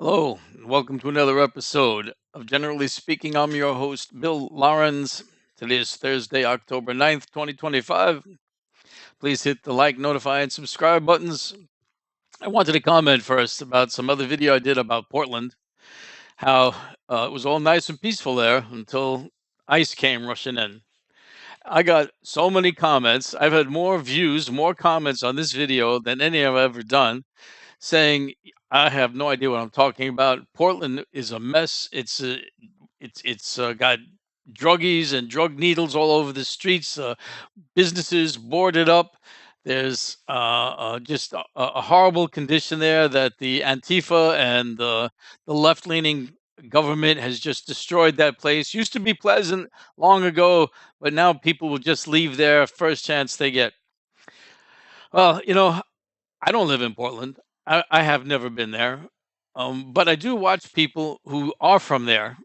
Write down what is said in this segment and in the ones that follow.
Hello, and welcome to another episode of Generally Speaking. I'm your host, Bill Lawrence. Today is Thursday, October 9th, 2025. Please hit the like, notify, and subscribe buttons. I wanted to comment first about some other video I did about Portland, how it was all nice and peaceful there until ICE came rushing in. I got so many comments. I've had more views, more comments on this video than any I've ever done saying, "I have no idea what I'm talking about. Portland is a mess. It's got druggies and drug needles all over the streets. Businesses boarded up. There's just a horrible condition there that the Antifa and the left-leaning government has just destroyed that place. Used to be pleasant long ago, but now people will just leave there first chance they get." Well, I don't live in Portland. I have never been there. But I do watch people who are from there,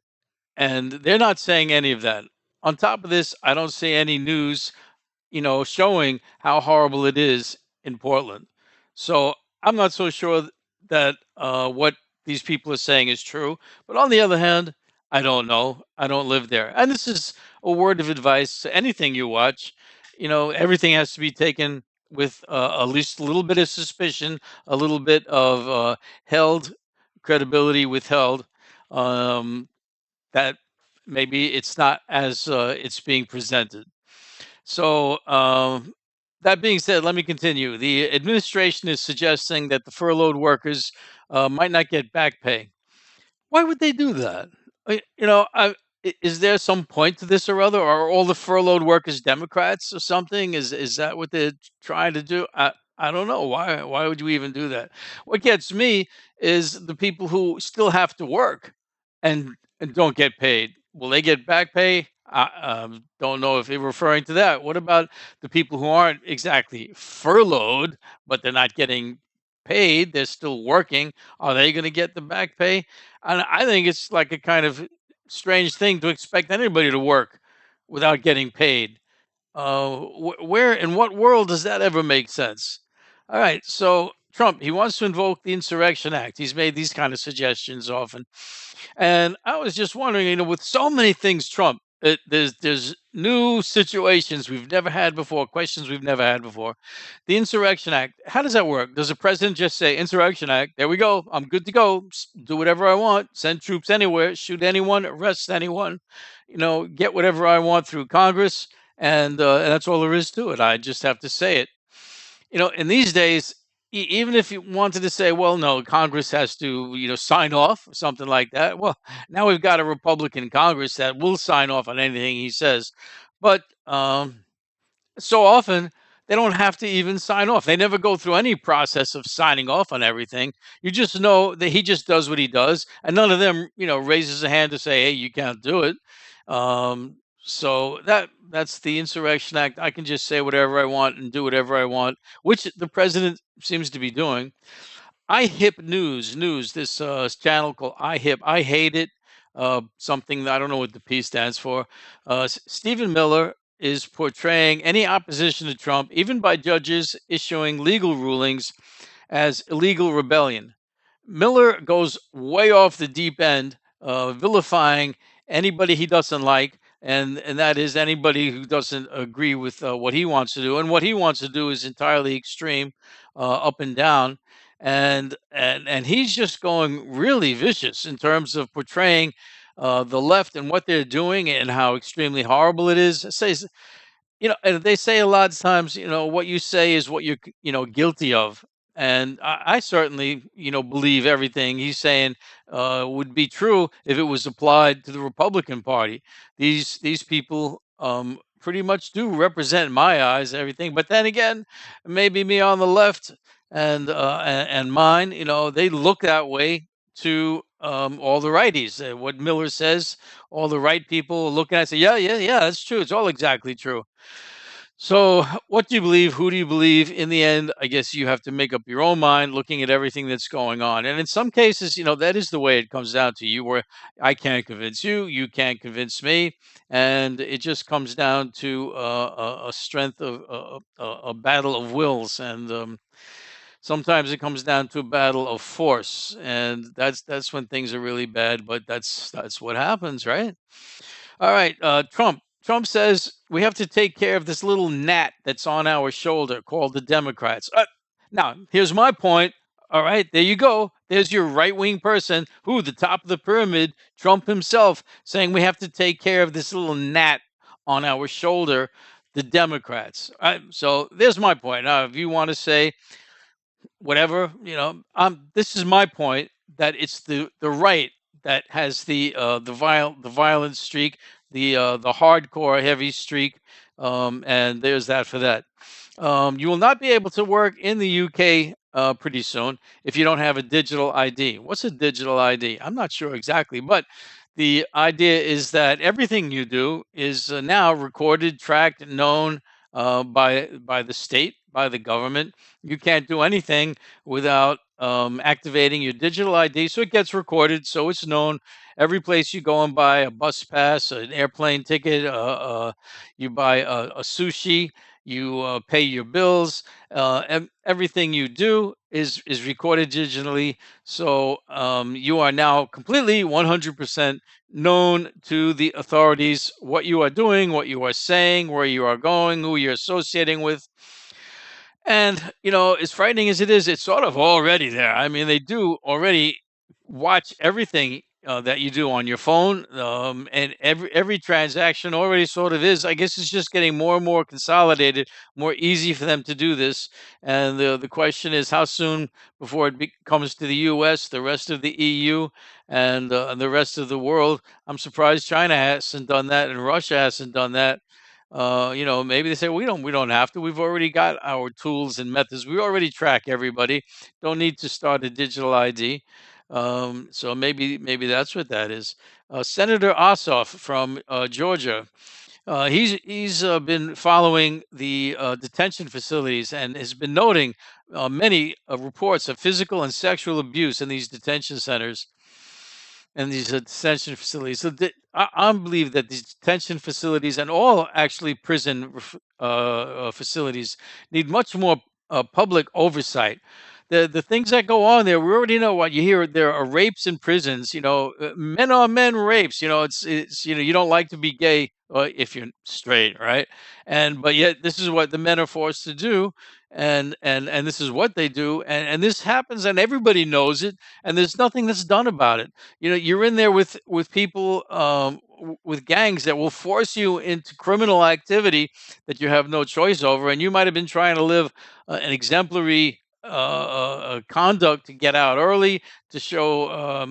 and they're not saying any of that. On top of this, I don't see any news, showing how horrible it is in Portland. So I'm not so sure that what these people are saying is true. But on the other hand, I don't know. I don't live there. And this is a word of advice to anything you watch. Everything has to be taken with at least a little bit of suspicion, a little bit of held credibility withheld. Um, that maybe it's not as it's being presented. So, that being said, let me continue. The administration is suggesting that the furloughed workers might not get back pay. Why would they do that? Is there some point to this or other? Are all the furloughed workers Democrats or something? Is that what they're trying to do? I don't know. Why would you even do that? What gets me is the people who still have to work and don't get paid. Will they get back pay? I don't know if you're referring to that. What about the people who aren't exactly furloughed, but they're not getting paid? They're still working. Are they going to get the back pay? And I think it's like a kind of strange thing to expect anybody to work without getting paid. Where in what world does that ever make sense? All right, so Trump, he wants to invoke the Insurrection Act. He's made these kind of suggestions often, and I was just wondering, with so many things, Trump, there's new situations we've never had before, questions we've never had before. The Insurrection Act, how does that work? Does the president just say Insurrection Act? There we go. I'm good to go. Do whatever I want. Send troops anywhere. Shoot anyone. Arrest anyone. Get whatever I want through Congress, and that's all there is to it. I just have to say it. In these days, even if you wanted to say, well, no, Congress has to, sign off or something like that. Well, now we've got a Republican Congress that will sign off on anything he says. But so often they don't have to even sign off. They never go through any process of signing off on everything. You just know that he just does what he does, and none of them, raises a hand to say, "Hey, you can't do it." So that's the Insurrection Act. I can just say whatever I want and do whatever I want, which the president seems to be doing. iHip News, this channel called iHip. I hate it. Something that I don't know what the P stands for. Stephen Miller is portraying any opposition to Trump, even by judges issuing legal rulings, as illegal rebellion. Miller goes way off the deep end, vilifying anybody he doesn't like, and that is anybody who doesn't agree with what he wants to do. And what he wants to do is entirely extreme, up and down, and he's just going really vicious in terms of portraying the left and what they're doing and how extremely horrible it is. Says, and they say a lot of times, what you say is what you're, guilty of. And I certainly, believe everything he's saying would be true if it was applied to the Republican Party. These people pretty much do represent, in my eyes, everything. But then again, maybe me on the left and mine, they look that way to all the righties. What Miller says, all the right people look at it and say, yeah, yeah, yeah, that's true. It's all exactly true. So, what do you believe? Who do you believe? In the end, I guess you have to make up your own mind looking at everything that's going on. And in some cases, that is the way it comes down to you, where I can't convince you, you can't convince me. And it just comes down to a strength of a battle of wills. And Sometimes it comes down to a battle of force, and that's when things are really bad. But that's what happens, right? All right, Trump. Trump says we have to take care of this little gnat that's on our shoulder called the Democrats. Now, here's my point. All right, there you go. There's your right wing person who, the top of the pyramid, Trump himself, saying we have to take care of this little gnat on our shoulder, the Democrats. So there's my point. Now, if you want to say whatever, this is my point, that it's the right that has the violent streak, the hardcore heavy streak, and there's that for that. You will not be able to work in the UK pretty soon if you don't have a digital ID. What's a digital ID? I'm not sure exactly, but the idea is that everything you do is now recorded, tracked, and known by the state, by the government. You can't do anything without activating your digital ID, so it gets recorded, so it's known. Every place you go and buy a bus pass, an airplane ticket, you buy a sushi, you pay your bills. Everything you do is recorded digitally, so you are now completely 100% known to the authorities what you are doing, what you are saying, where you are going, who you're associating with. And, as frightening as it is, it's sort of already there. I mean, they do already watch everything that you do on your phone, and every transaction already sort of is. I guess it's just getting more and more consolidated, more easy for them to do this. And the question is, how soon before it comes to the U.S., the rest of the EU, and the rest of the world? I'm surprised China hasn't done that, and Russia hasn't done that. Maybe they say we don't have to. We've already got our tools and methods. We already track everybody. Don't need to start a digital ID. So maybe that's what that is. Senator Ossoff from Georgia. He's been following the detention facilities and has been noting many reports of physical and sexual abuse in these detention centers and these detention facilities. So I believe that these detention facilities and all actually prison facilities need much more public oversight. The things that go on there, we already know what you hear. There are rapes in prisons. Men on men rapes. It's you don't like to be gay if you're straight, right? But yet this is what the men are forced to do, and this is what they do, and this happens, and everybody knows it, and there's nothing that's done about it. You're in there with people, with gangs that will force you into criminal activity that you have no choice over, and you might have been trying to live an exemplary conduct to get out early, to show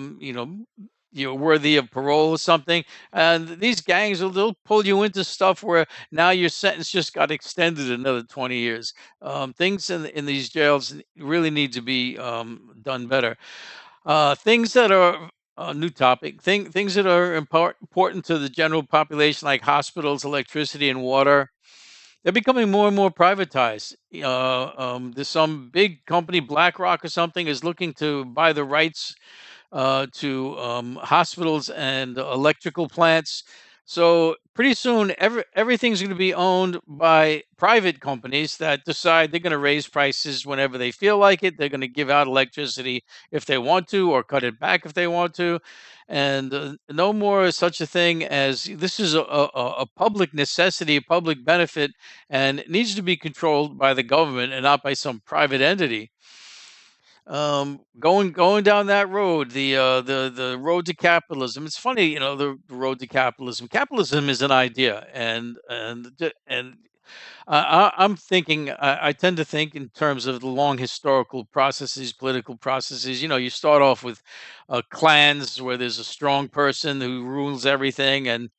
you're worthy of parole or something. And these gangs they'll pull you into stuff where now your sentence just got extended another 20 years. Things in these jails really need to be done better. Things that are new topic. Things that are important to the general population, like hospitals, electricity, and water. They're becoming more and more privatized. There's some big company, BlackRock or something, is looking to buy the rights to hospitals and electrical plants. So pretty soon, everything's going to be owned by private companies that decide they're going to raise prices whenever they feel like it. They're going to give out electricity if they want to, or cut it back if they want to. And no more such a thing as this is a public necessity, a public benefit, and it needs to be controlled by the government and not by some private entity. Going down that road, the road to capitalism. It's funny, the road to capitalism. Capitalism is an idea, and I'm thinking. I tend to think in terms of the long historical processes, political processes. You start off with clans where there's a strong person who rules everything, and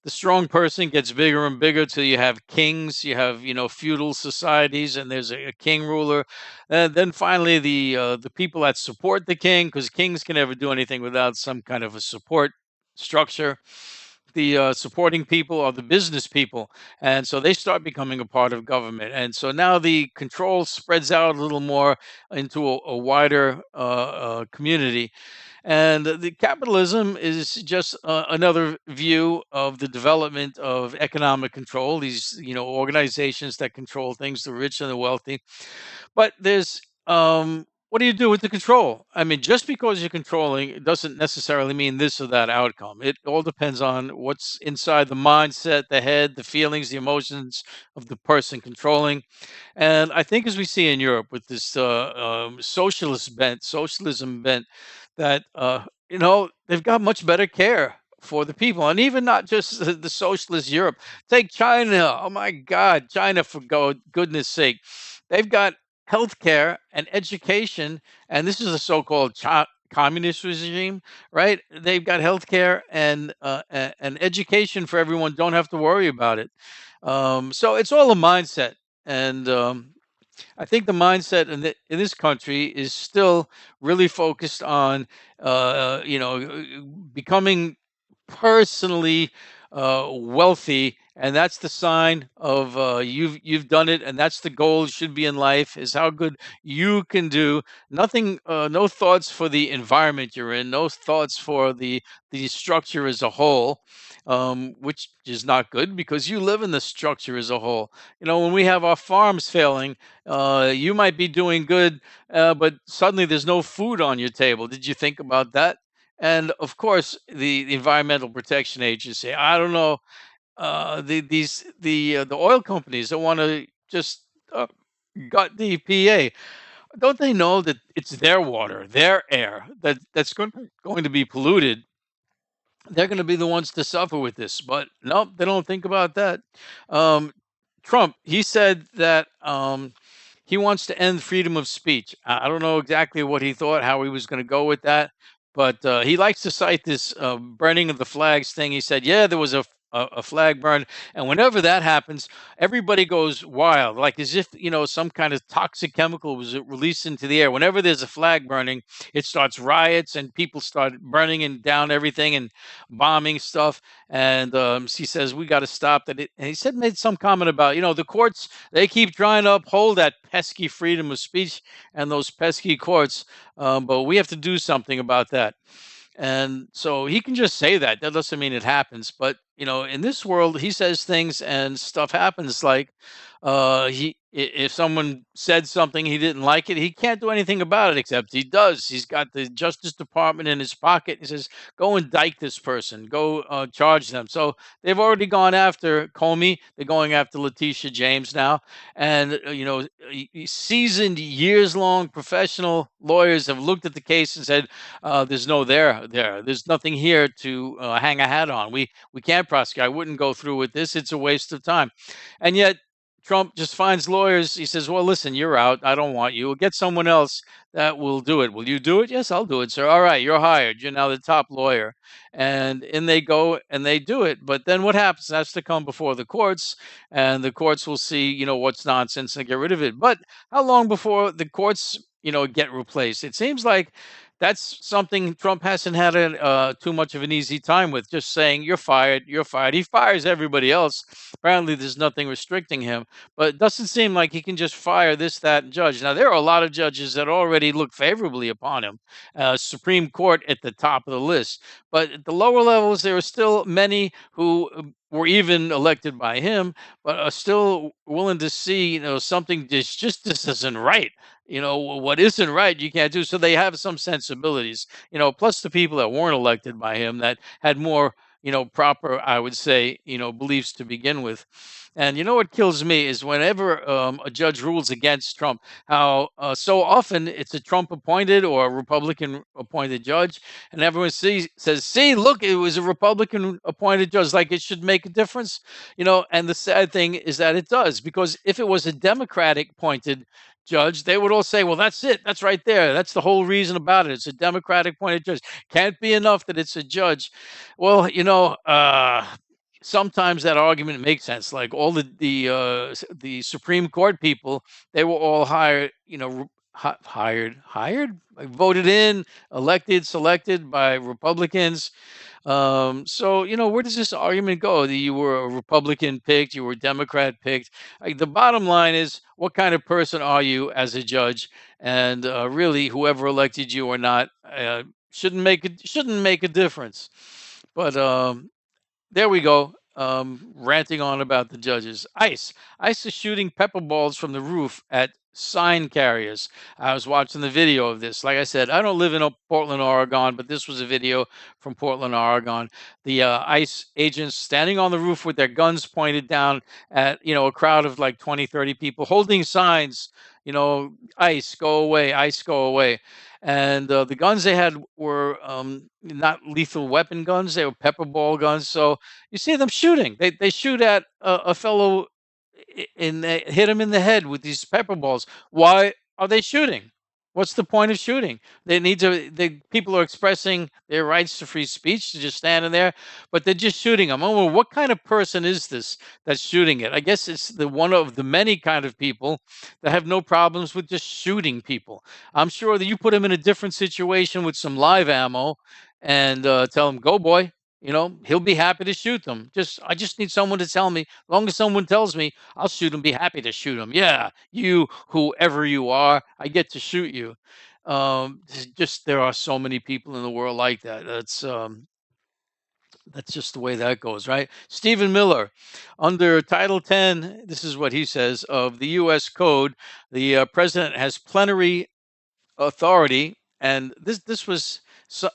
the strong person gets bigger and bigger till you have kings, you have feudal societies, and there's a king ruler, and then finally the people that support the king, because kings can never do anything without some kind of a support structure. The supporting people are the business people, and so they start becoming a part of government, and so now the control spreads out a little more into a wider community. And the capitalism is just another view of the development of economic control. These, organizations that control things, the rich and the wealthy. But there's what do you do with the control? I mean, just because you're controlling, it doesn't necessarily mean this or that outcome. It all depends on what's inside the mindset, the head, the feelings, the emotions of the person controlling. And I think, as we see in Europe with this socialism bent, that they've got much better care for the people, and even not just the socialist Europe. Take China. Oh my God, China, for goodness sake, they've got healthcare and education, and this is a so-called communist regime, right? They've got healthcare and education for everyone. Don't have to worry about it. So it's all a mindset, and I think the mindset in this country is still really focused on, becoming personally wealthy, and that's the sign of you've done it, and that's the goal should be in life, is how good you can do. Nothing, no thoughts for the environment you're in, no thoughts for the structure as a whole, which is not good because you live in the structure as a whole. When we have our farms failing, you might be doing good, but suddenly there's no food on your table. Did you think about that? And of course, the Environmental Protection Agency. I don't know, the oil companies that want to just gut the EPA. Don't they know that it's their water, their air that's going to be polluted? They're going to be the ones to suffer with this. But nope, they don't think about that. Um, Trump, he said that he wants to end freedom of speech. I don't know exactly what he thought, how he was going to go with that, but he likes to cite this burning of the flags thing. He said, yeah, there was a flag burn. And whenever that happens, everybody goes wild, like as if, some kind of toxic chemical was released into the air. Whenever there's a flag burning, it starts riots and people start burning and down everything and bombing stuff. And he says, we got to stop that. And he said, made some comment about, the courts, they keep trying to uphold that pesky freedom of speech and those pesky courts, but we have to do something about that. And so he can just say that. That doesn't mean it happens. But in this world, he says things and stuff happens. Like if someone said something he didn't like it, he can't do anything about it. Except he does. He's got the Justice Department in his pocket. He says, "Go indict this person. Go charge them." So they've already gone after Comey. They're going after Letitia James now, and seasoned, years-long professional lawyers have looked at the case and said, "There's no there. There's nothing here to hang a hat on. We can't prosecute. I wouldn't go through with this. It's a waste of time." And yet Trump just finds lawyers. He says, "Well, listen, you're out. I don't want you. We'll get someone else that will do it. Will you do it?" "Yes, I'll do it, sir." "All right, you're hired. You're now the top lawyer." And in they go and they do it. But then what happens? That's to come before the courts, and the courts will see, what's nonsense and get rid of it. But how long before the courts, get replaced? It seems like that's something Trump hasn't had too much of an easy time with, just saying, "You're fired, you're fired." He fires everybody else. Apparently, there's nothing restricting him, but it doesn't seem like he can just fire this, that, and judge. Now, there are a lot of judges that already look favorably upon him, Supreme Court at the top of the list. But at the lower levels, there are still many who were even elected by him, but are still willing to see, something just this isn't right. What isn't right, you can't do. So they have some sensibilities, plus the people that weren't elected by him that had more, proper, I would say, beliefs to begin with. And what kills me is whenever a judge rules against Trump, how so often it's a Trump appointed or a Republican appointed judge, and everyone says, "See, look, it was a Republican appointed judge, like it should make a difference." And the sad thing is that it does, because if it was a Democratic appointed judge, they would all say, "Well, that's it. That's right there. That's the whole reason about it. It's a Democratic appointed judge. Can't be enough that it's a judge." Well, sometimes that argument makes sense. Like all the Supreme Court people, they were all hired, like voted in, elected, selected by Republicans. So where does this argument go? That you were a Republican picked, you were a Democrat picked. Like, the bottom line is, what kind of person are you as a judge? And really, whoever elected you or not, shouldn't make a difference. But there we go. Ranting on about the judges. ICE is shooting pepper balls from the roof at sign carriers. I was watching the video of this. Like I said, I don't live in Portland, Oregon, but this was a video from Portland, Oregon. The ICE agents standing on the roof with their guns pointed down at, a crowd of like 20, 30 people holding signs, ICE, go away, ICE, go away. And the guns they had were not lethal weapon guns, they were pepper ball guns. So you see them shooting. They shoot at a fellow and they hit him in the head with these pepper balls. Why are they shooting? What's the point of shooting? They need to. People are expressing their rights to free speech. They're just standing there, but they're just shooting them. Oh, well, what kind of person is this that's shooting it? I guess it's the one of the many kind of people that have no problems with just shooting people. I'm sure that you put him in a different situation with some live ammo and tell him, "Go, boy." He'll be happy to shoot them. I just need someone to tell me. As long as someone tells me, I'll shoot him. Be happy to shoot him. Yeah, you, whoever you are, I get to shoot you. Just there are so many people in the world like that. That's just the way that goes, right? Stephen Miller, under Title 10, this is what he says of the U.S. Code. The president has plenary authority, and this was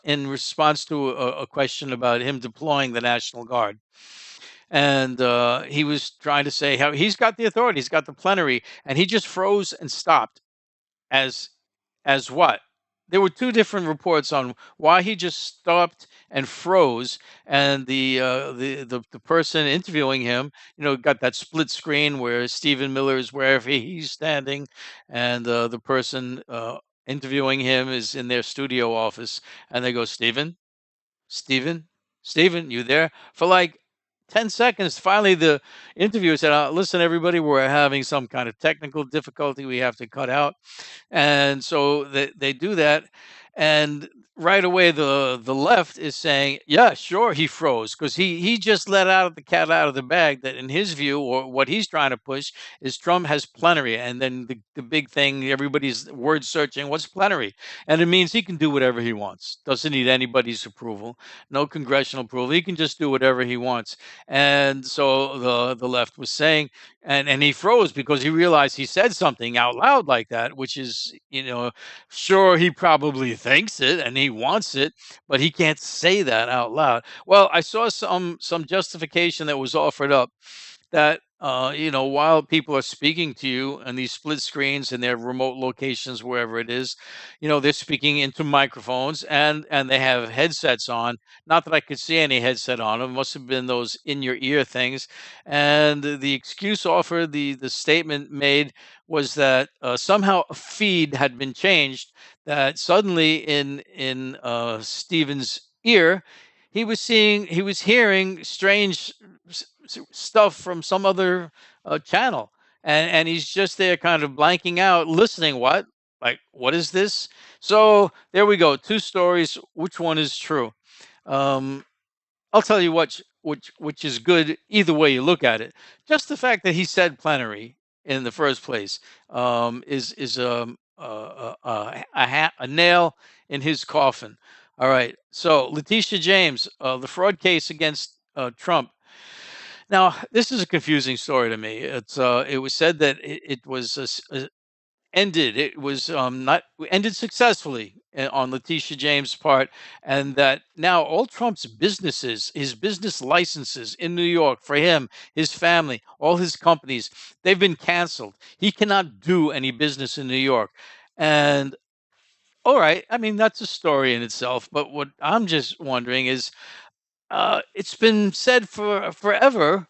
in response to a question about him deploying the National Guard. And he was trying to say how he's got the authority, he's got the plenary, and he just froze and stopped. As what? There were two different reports on why he just stopped and froze, and the person interviewing him, got that split screen where Stephen Miller is wherever he's standing, and the person interviewing him is in their studio office, and they go, Stephen, Stephen, Stephen, you there? For like 10 seconds, finally the interviewer said, listen, everybody, we're having some kind of technical difficulty we have to cut out. And so they do that. And right away, the left is saying, yeah, sure, he froze because he just let out the cat out of the bag that in his view, or what he's trying to push, is Trump has plenary. And then the big thing, everybody's word searching, what's plenary? And it means he can do whatever he wants. Doesn't need anybody's approval, no congressional approval. He can just do whatever he wants. And so the left was saying, and he froze because he realized he said something out loud like that, which is, sure, he probably thinks it and he wants it, but he can't say that out loud. Well, I saw some justification that was offered up that while people are speaking to you and these split screens in their remote locations, wherever it is, they're speaking into microphones and they have headsets on. Not that I could see any headset on them. Must have been those in your ear things. And the excuse offered, the statement made, was that somehow a feed had been changed, that suddenly in Stephen's ear he was hearing strange stuff from some other channel, and he's just there kind of blanking out, listening. What? Like, what is this? So there we go, two stories. Which one is true? um I'll tell you which is good either way you look at it. Just the fact that he said plenary in the first place is a nail in his coffin. All right. So Letitia James, the fraud case against Trump. Now, this is a confusing story to me. It was said that it was ended. It was not ended successfully on Letitia James' part, and that now all Trump's businesses, his business licenses in New York for him, his family, all his companies, they've been canceled. He cannot do any business in New York, and all right, I mean that's a story in itself. But what I'm just wondering is, it's been said for forever,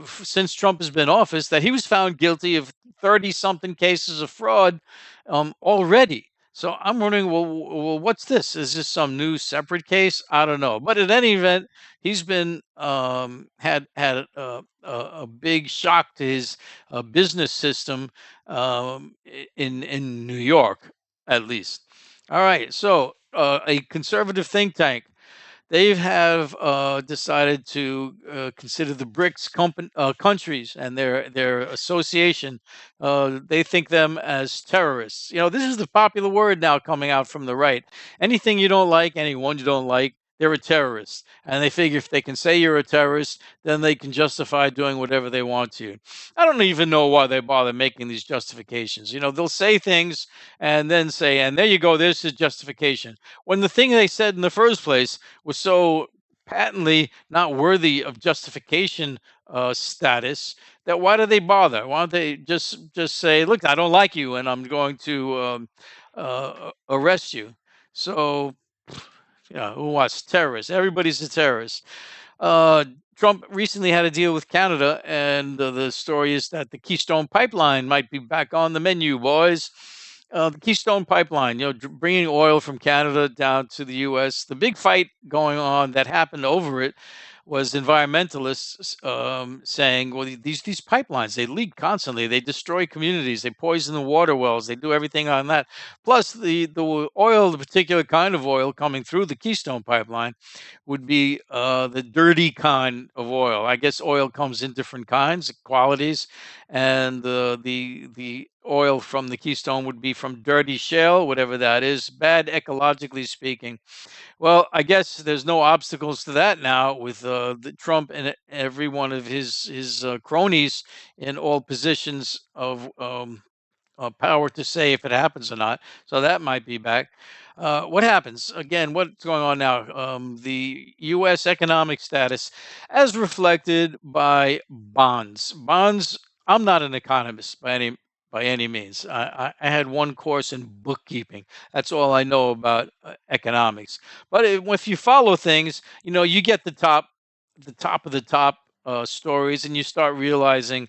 since Trump has been in office, that he was found guilty of 30 something cases of fraud already. So I'm wondering, well, what's this? Is this some new separate case? I don't know. But in any event, he's been had a big shock to his business system in New York, at least. All right. So a conservative think tank, they have decided to consider the BRICS countries and their association. They think them as terrorists. This is the popular word now coming out from the right. Anything you don't like, anyone you don't like, they're a terrorist. And they figure if they can say you're a terrorist, then they can justify doing whatever they want to you. I don't even know why they bother making these justifications. They'll say things and then say, and there you go, there's the justification. When the thing they said in the first place was so patently not worthy of justification status, that why do they bother? Why don't they just say, look, I don't like you and I'm going to arrest you? So, yeah, who wants terrorists? Everybody's a terrorist. Uh, Trump recently had a deal with Canada, and the story is that the Keystone Pipeline might be back on the menu, boys. The Keystone Pipeline, bringing oil from Canada down to the U.S. The big fight going on that happened over it was environmentalists saying, "Well, these pipelines they leak constantly. They destroy communities. They poison the water wells. They do everything on that. Plus, the oil, the particular kind of oil coming through the Keystone Pipeline." Would be the dirty kind of oil. I guess oil comes in different kinds, qualities, and the oil from the Keystone would be from dirty shale, whatever that is, bad ecologically speaking. Well, I guess there's no obstacles to that now with Trump and every one of his cronies in all positions of power to say if it happens or not. So that might be back. What happens again? What's going on now? The U.S. economic status, as reflected by bonds. Bonds. I'm not an economist by any means. I had one course in bookkeeping. That's all I know about economics. But if you follow things, you get the top of the top stories, and you start realizing,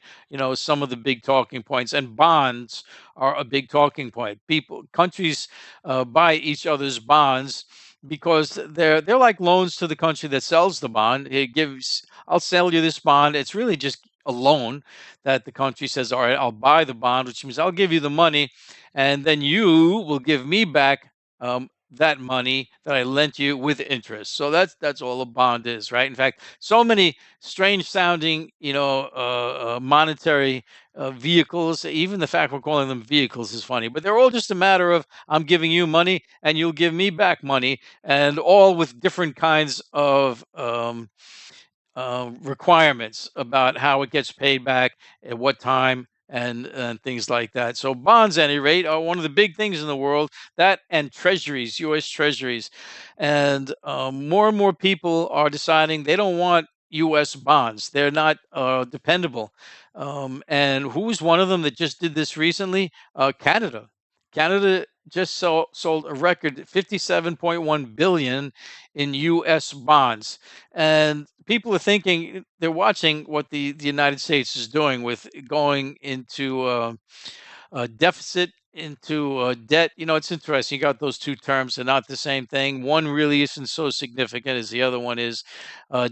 some of the big talking points. And bonds are a big talking point. Countries buy each other's bonds because they're like loans to the country that sells the bond. I'll sell you this bond. It's really just a loan that the country says, all right, I'll buy the bond, which means I'll give you the money, and then you will give me back that money that I lent you with interest. So that's all a bond is, right? In fact, so many strange sounding, monetary vehicles. Even the fact we're calling them vehicles is funny, but they're all just a matter of I'm giving you money and you'll give me back money, and all with different kinds of requirements about how it gets paid back at what time and things like that. So bonds, at any rate, are one of the big things in the world. That and treasuries, U.S. treasuries, and more and more people are deciding they don't want U.S. bonds. They're not dependable. And who's one of them that just did this recently? Canada. Canada just sold a record 57.1 billion in U.S. bonds, and people are thinking they're watching what the United States is doing with going into deficit into debt. It's interesting. You got those two terms; they're not the same thing. One really isn't so significant as the other one is.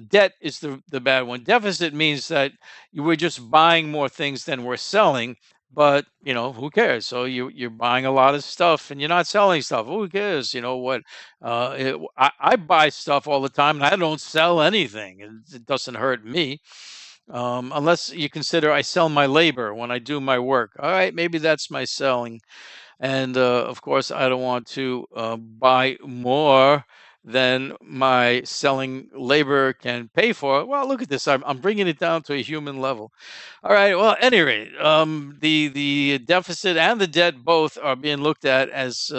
Debt is the bad one. Deficit means that we're just buying more things than we're selling. But who cares? So you're buying a lot of stuff and you're not selling stuff. Who cares? You know what? I buy stuff all the time and I don't sell anything. It doesn't hurt me. Unless you consider I sell my labor when I do my work. All right, maybe that's my selling. And of course, I don't want to buy more than my selling labor can pay for. Well, look at this. I'm bringing it down to a human level. All right. Well, anyway, the deficit and the debt both are being looked at as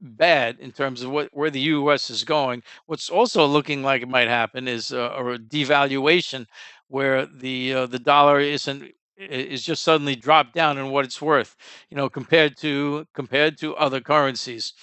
bad in terms of where the U.S. is going. What's also looking like it might happen is a devaluation, where the dollar is just suddenly dropped down in what it's worth, compared to other currencies.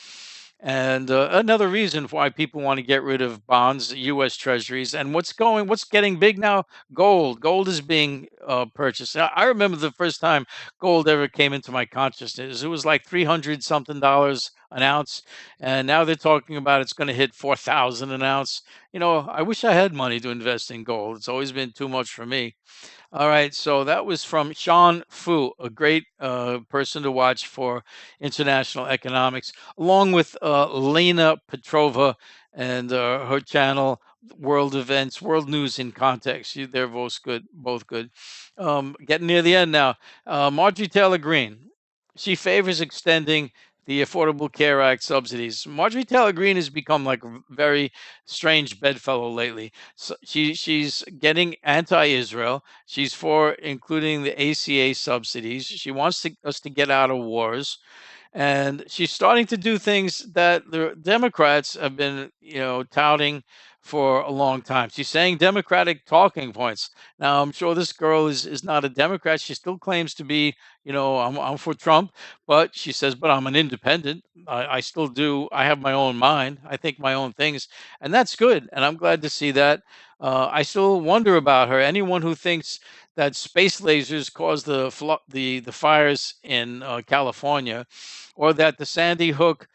And another reason why people want to get rid of bonds, U.S. Treasuries, and what's getting big now? Gold. Gold is being purchased. I remember the first time gold ever came into my consciousness. It was like $300 something an ounce, and now they're talking about it's going to hit 4,000 an ounce. I wish I had money to invest in gold. It's always been too much for me. All right, so that was from Sean Fu, a great person to watch for international economics, along with Lena Petrova and her channel World Events, World News in Context. They're both good, both good. Getting near the end now. Marjorie Taylor Greene, she favors extending the Affordable Care Act subsidies. Marjorie Taylor Greene has become like a very strange bedfellow lately. So she's getting anti-Israel. She's for including the ACA subsidies. She wants us to get out of wars, and she's starting to do things that the Democrats have been, touting for a long time. She's saying Democratic talking points. Now, I'm sure this girl is not a Democrat. She still claims to be, I'm for Trump, but she says, but I'm an independent. I still do. I have my own mind. I think my own things, and that's good. And I'm glad to see that. I still wonder about her. Anyone who thinks that space lasers caused the fires in California, or that the Sandy Hook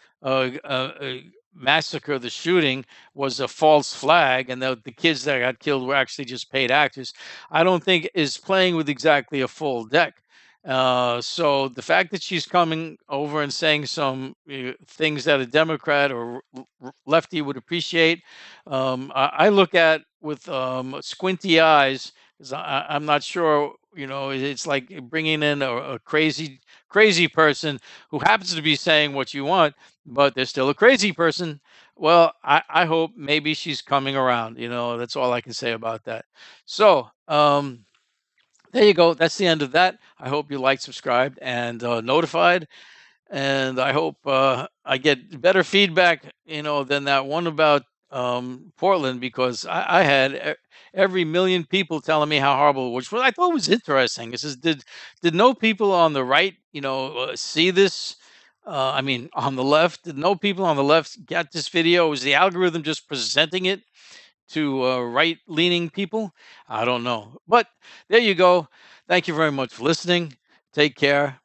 massacre, the shooting, was a false flag, and the kids that got killed were actually just paid actors, I don't think is playing with exactly a full deck. So the fact that she's coming over and saying some things that a Democrat or lefty would appreciate, I look at with squinty eyes, because I'm not sure. It's like bringing in a crazy person who happens to be saying what you want, but they're still a crazy person. Well, I hope maybe she's coming around. That's all I can say about that. So, there you go. That's the end of that. I hope you liked, subscribed, and notified. And I hope I get better feedback, than that one about Portland, because I had every million people telling me how horrible, which I thought was interesting. It says, did no people on the right, see this? I mean, on the left, did no people on the left get this video? Was the algorithm just presenting it to right-leaning people? I don't know, but there you go. Thank you very much for listening. Take care.